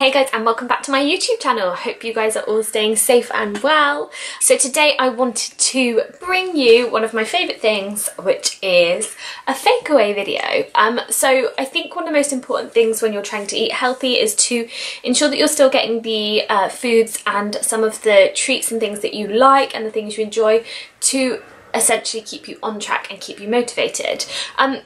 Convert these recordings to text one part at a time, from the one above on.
Hey guys, and welcome back to my YouTube channel. Hope you guys are all staying safe and well. So today I wanted to bring you one of my favourite things, which is a fake away video. So I think one of the most important things when you're trying to eat healthy is to ensure that you're still getting the foods and some of the treats and things that you like and the things you enjoy to essentially keep you on track and keep you motivated.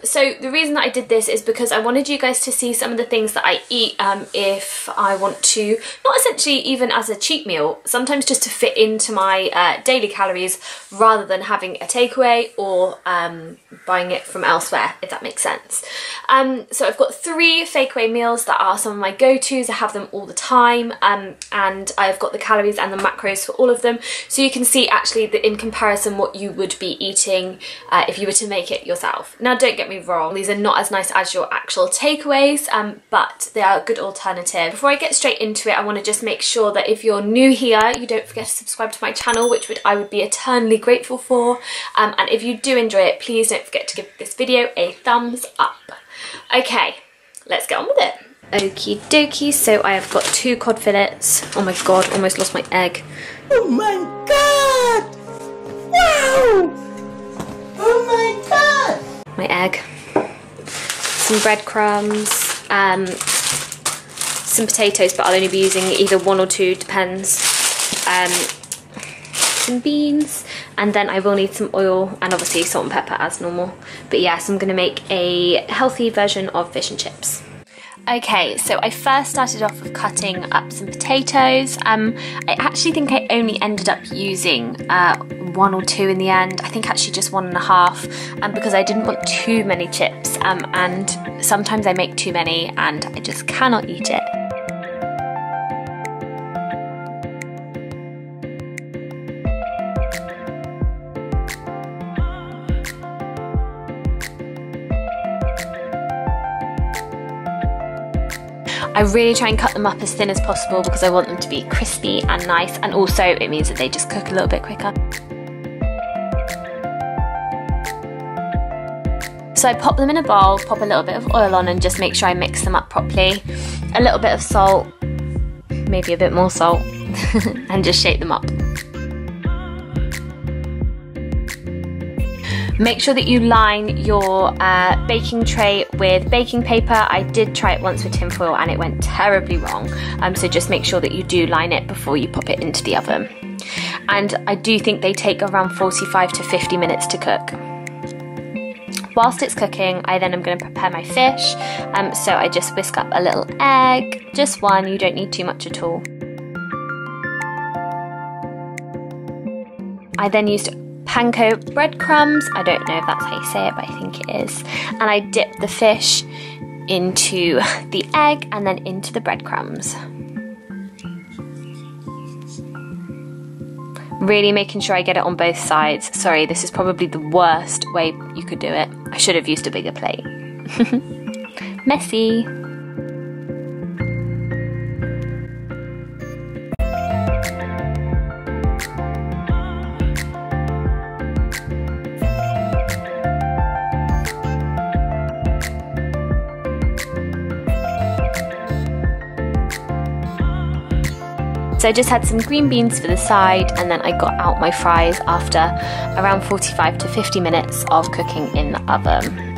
So the reason that I did this is because I wanted you guys to see some of the things that I eat if I want to, not essentially even as a cheat meal, sometimes just to fit into my daily calories rather than having a takeaway or buying it from elsewhere, if that makes sense. So I've got 3 fake away meals that are some of my go-tos. I have them all the time, and I've got the calories and the macros for all of them, so you can see actually that in comparison what you would be eating if you were to make it yourself. Now don't get me wrong, these are not as nice as your actual takeaways, but they are a good alternative. Before I get straight into it, I want to just make sure that if you're new here, you don't forget to subscribe to my channel, which I would be eternally grateful for, and if you do enjoy it, please don't forget to give this video a thumbs up. Okay, let's get on with it. Okie dokie, so I have got 2 cod fillets. Oh my god, almost lost my egg. Oh my god! Wow! Oh my god! My egg, some breadcrumbs, some potatoes, but I'll only be using either 1 or 2, depends, some beans, and then I will need some oil and obviously salt and pepper as normal. But yes, I'm going to make a healthy version of fish and chips. Okay, so I first started off with cutting up some potatoes. I actually think I only ended up using 1 or 2 in the end. I think actually just 1.5, because I didn't want too many chips, and sometimes I make too many and I just cannot eat it. I really try and cut them up as thin as possible because I want them to be crispy and nice, and also it means that they just cook a little bit quicker. So I pop them in a bowl, pop a little bit of oil on and just make sure I mix them up properly. A little bit of salt, maybe a bit more salt, and just shake them up. Make sure that you line your baking tray with baking paper. I did try it once with tinfoil and it went terribly wrong, so just make sure that you do line it before you pop it into the oven. And I do think they take around 45 to 50 minutes to cook. Whilst it's cooking, I then am going to prepare my fish, so I just whisk up a little egg, just 1, you don't need too much at all. I then used panko breadcrumbs, I don't know if that's how you say it, but I think it is, and I dip the fish into the egg and then into the breadcrumbs. Really making sure I get it on both sides. Sorry, this is probably the worst way you could do it. I should have used a bigger plate. Messy. So I just had some green beans for the side, and then I got out my fries after around 45 to 50 minutes of cooking in the oven.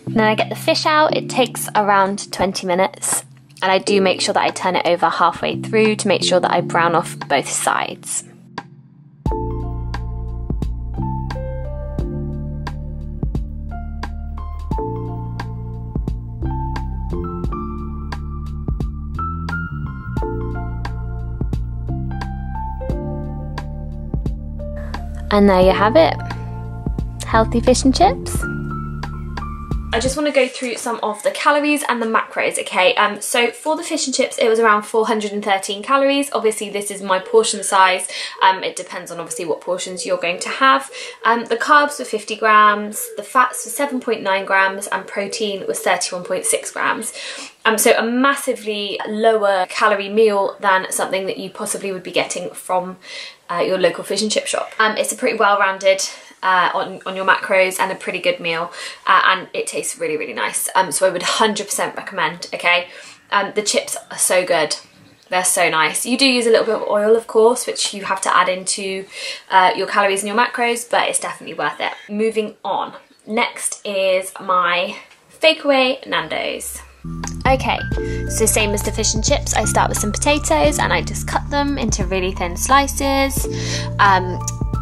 Then I get the fish out. It takes around 20 minutes, and I do make sure that I turn it over halfway through to make sure that I brown off both sides. And there you have it, healthy fish and chips. I just want to go through some of the calories and the macros, okay? So for the fish and chips, it was around 413 calories. Obviously, this is my portion size. It depends on obviously what portions you're going to have. The carbs were 50 grams, the fats were 7.9 grams, and protein was 31.6 grams. So a massively lower calorie meal than something that you possibly would be getting from your local fish and chip shop. It's a pretty well-rounded on your macros and a pretty good meal, and it tastes really, really nice. So I would 100% recommend, okay? The chips are so good. They're so nice. You do use a little bit of oil, of course, which you have to add into your calories and your macros, but it's definitely worth it. Moving on. Next is my Fakeaway Nando's. Okay, so same as the fish and chips, I start with some potatoes and I just cut them into really thin slices.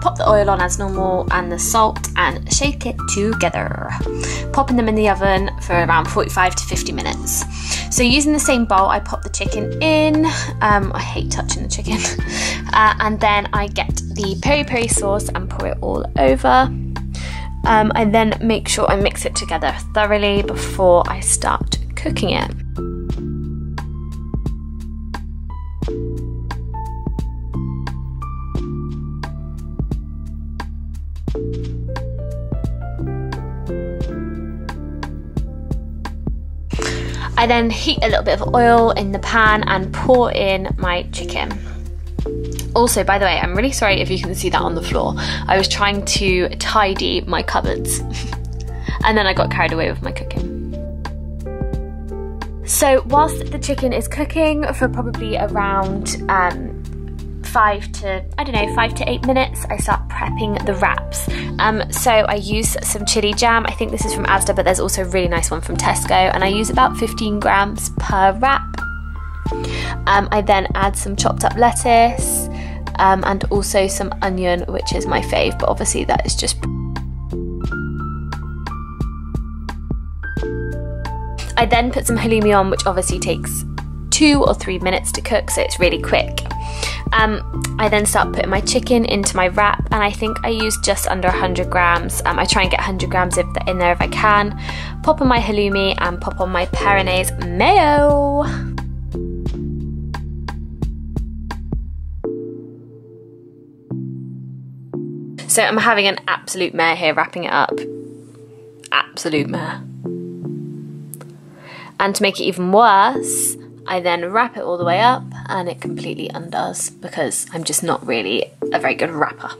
Pop the oil on as normal and the salt and shake it together. Popping them in the oven for around 45 to 50 minutes. So using the same bowl, I pop the chicken in. I hate touching the chicken. And then I get the peri-peri sauce and pour it all over. I then make sure I mix it together thoroughly before I start cooking it. I then heat a little bit of oil in the pan and pour in my chicken. Also, by the way, I'm really sorry if you can see that on the floor. I was trying to tidy my cupboards and then I got carried away with my cooking. So whilst the chicken is cooking for probably around 5 to 8 minutes, I start prepping the wraps. So I use some chili jam. I think this is from Asda, but there's also a really nice one from Tesco, and I use about 15 grams per wrap. I then add some chopped up lettuce and also some onion, which is my fave, but obviously that is just... I then put some halloumi on, which obviously takes 2 or 3 minutes to cook, so it's really quick. I then start putting my chicken into my wrap, and I think I use just under 100 grams. I try and get 100 grams in there if I can. Pop on my halloumi and pop on my Peronaise mayo. So I'm having an absolute mare here wrapping it up. Absolute mare. And to make it even worse, I then wrap it all the way up and it completely undoes because I'm just not really a very good wrapper.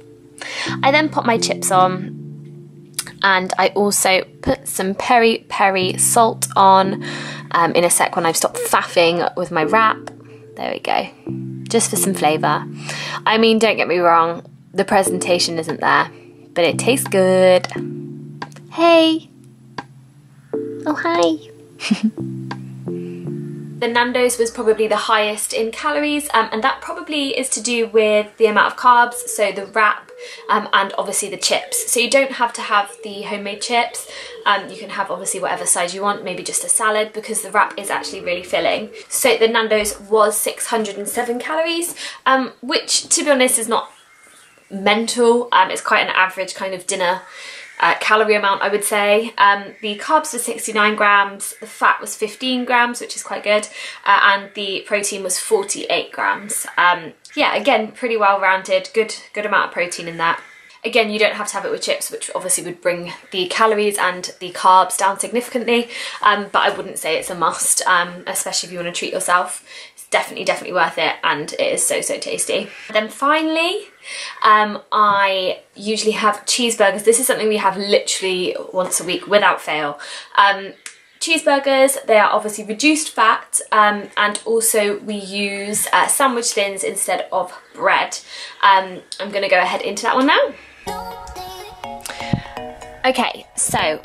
I then pop my chips on and I also put some peri-peri salt on in a sec when I've stopped faffing with my wrap. There we go, just for some flavour. I mean, don't get me wrong, the presentation isn't there, but it tastes good. Hey! Oh, hi! The Nando's was probably the highest in calories, and that probably is to do with the amount of carbs, so the wrap and obviously the chips. So you don't have to have the homemade chips, you can have obviously whatever size you want, maybe just a salad, because the wrap is actually really filling. So the Nando's was 607 calories, which to be honest is not mental. It's quite an average kind of dinner calorie amount, I would say. The carbs were 69 grams, the fat was 15 grams, which is quite good, and the protein was 48 grams. Yeah, again, pretty well rounded, good amount of protein in that. Again, you don't have to have it with chips, which obviously would bring the calories and the carbs down significantly, but I wouldn't say it's a must, especially if you want to treat yourself. It's definitely worth it, and it is so tasty. Then finally, I usually have cheeseburgers. This is something we have literally once a week without fail. Cheeseburgers, they are obviously reduced fat, and also we use sandwich thins instead of bread. I'm going to go ahead into that one now. Okay, so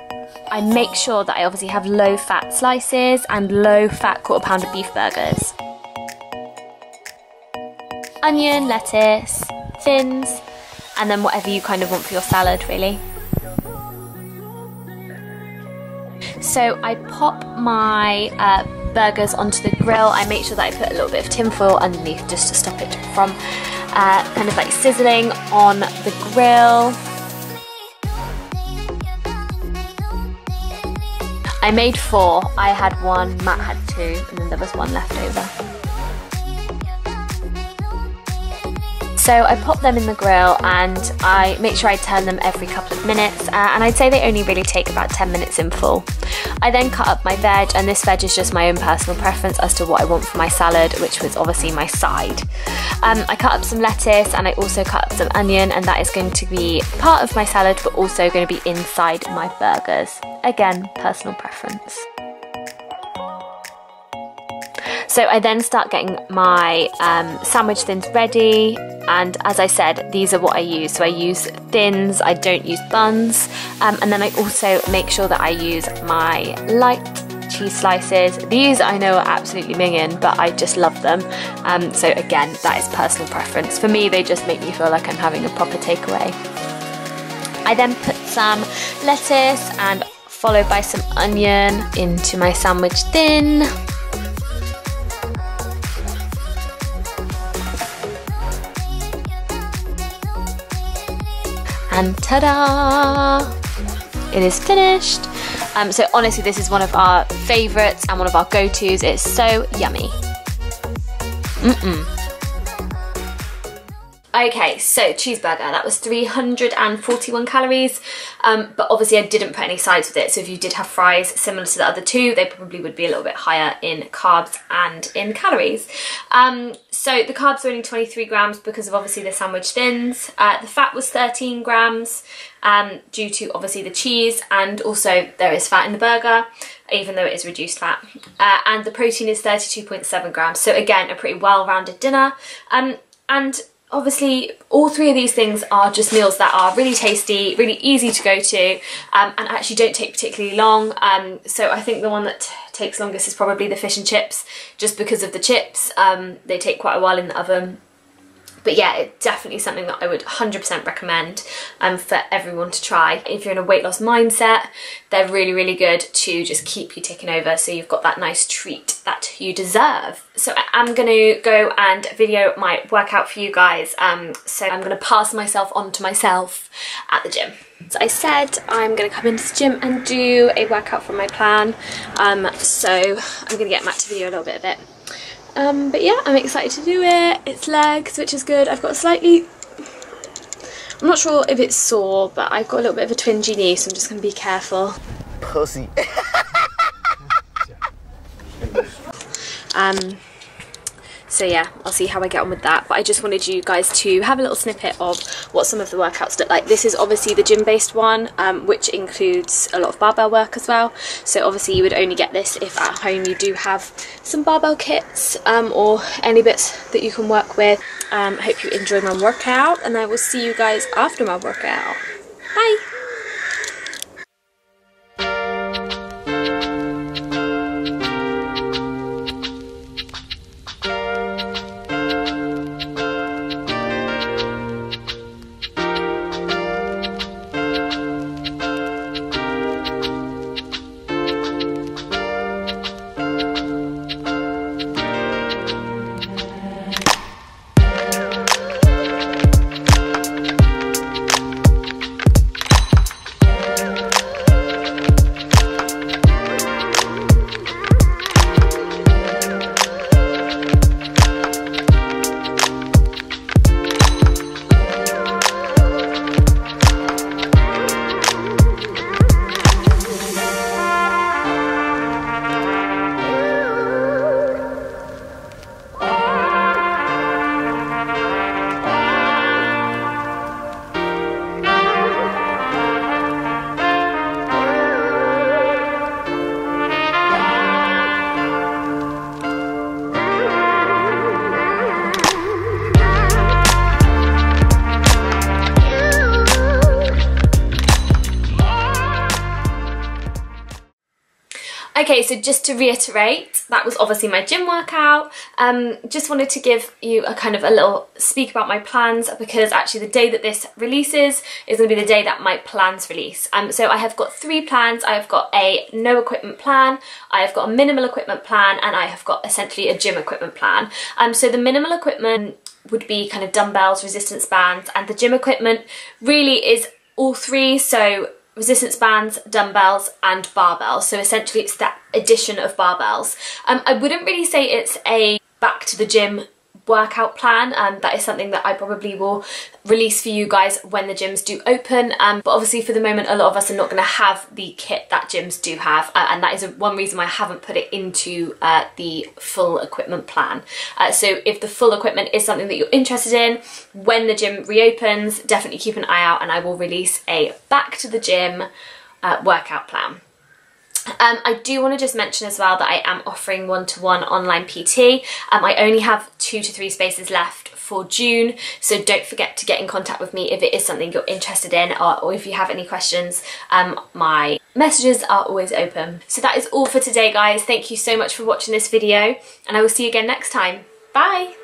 I make sure that I obviously have low fat slices and low fat quarter pounder beef burgers. Onion, lettuce, thins, and then whatever you kind of want for your salad, really. So I pop my burgers onto the grill. I make sure that I put a little bit of tin foil underneath just to stop it from kind of like sizzling on the grill. I made 4. I had 1, Matt had 2, and then there was 1 left over. So I pop them in the grill and I make sure I turn them every couple of minutes, and I'd say they only really take about 10 minutes in full. I then cut up my veg, and this veg is just my own personal preference as to what I want for my salad, which was obviously my side. I cut up some lettuce and I also cut up some onion, and that is going to be part of my salad but also going to be inside my burgers. Again, personal preference. So I then start getting my sandwich thins ready, and as I said, these are what I use. So I use thins, I don't use buns, and then I also make sure that I use my light cheese slices. These I know are absolutely minging, but I just love them. So again, that is personal preference. For me, they just make me feel like I'm having a proper takeaway. I then put some lettuce and followed by some onion into my sandwich thin. And ta-da! It is finished. So honestly, this is one of our favourites and one of our go-tos. It's so yummy. Okay, so cheeseburger, that was 341 calories, but obviously I didn't put any sides with it, so if you did have fries similar to the other two, they probably would be a little bit higher in carbs and in calories. So the carbs were only 23 grams because of obviously the sandwich thins. The fat was 13 grams due to obviously the cheese, and also there is fat in the burger, even though it is reduced fat. And the protein is 32.7 grams, so again, a pretty well-rounded dinner. And obviously, all 3 of these things are just meals that are really tasty, really easy to go to, and actually don't take particularly long. So I think the one that takes longest is probably the fish and chips, just because of the chips. They take quite a while in the oven. But yeah, it's definitely something that I would 100% recommend for everyone to try. If you're in a weight loss mindset, they're really, really good to just keep you ticking over, so you've got that nice treat that you deserve. So I'm gonna go and video my workout for you guys. So I'm gonna pass myself on to myself at the gym. So I said I'm gonna come into the gym and do a workout from my plan. So I'm gonna get Matt to video a little bit of it. But yeah, I'm excited to do it. It's legs, which is good. I've got a slightly, I'm not sure if it's sore, but I've got a little bit of a twingy knee, so I'm just going to be careful. Pussy. So yeah, I'll see how I get on with that, but I just wanted you guys to have a little snippet of what some of the workouts look like. This is obviously the gym-based one, which includes a lot of barbell work as well. So obviously you would only get this if at home you do have some barbell kits or any bits that you can work with. I hope you enjoy my workout, and I will see you guys after my workout. Bye! Okay, so just to reiterate, that was obviously my gym workout. Just wanted to give you a kind of a little speak about my plans, because actually the day that this releases is going to be the day that my plans release. So I have got 3 plans. I have got a no equipment plan, I have got a minimal equipment plan, and I have got essentially a gym equipment plan. So the minimal equipment would be kind of dumbbells, resistance bands, and the gym equipment really is all 3. So resistance bands, dumbbells and barbells. So essentially it's that addition of barbells. I wouldn't really say it's a back to the gym workout plan. That is something that I probably will release for you guys when the gyms do open, but obviously for the moment a lot of us are not going to have the kit that gyms do have, and that is one reason why I haven't put it into the full equipment plan. So if the full equipment is something that you're interested in, when the gym reopens, definitely keep an eye out and I will release a back to the gym workout plan. I do want to just mention as well that I am offering one-to-one online PT. I only have 2 to 3 spaces left for June, so don't forget to get in contact with me if it is something you're interested in, or if you have any questions. My messages are always open. So that is all for today, guys. Thank you so much for watching this video and I will see you again next time. Bye!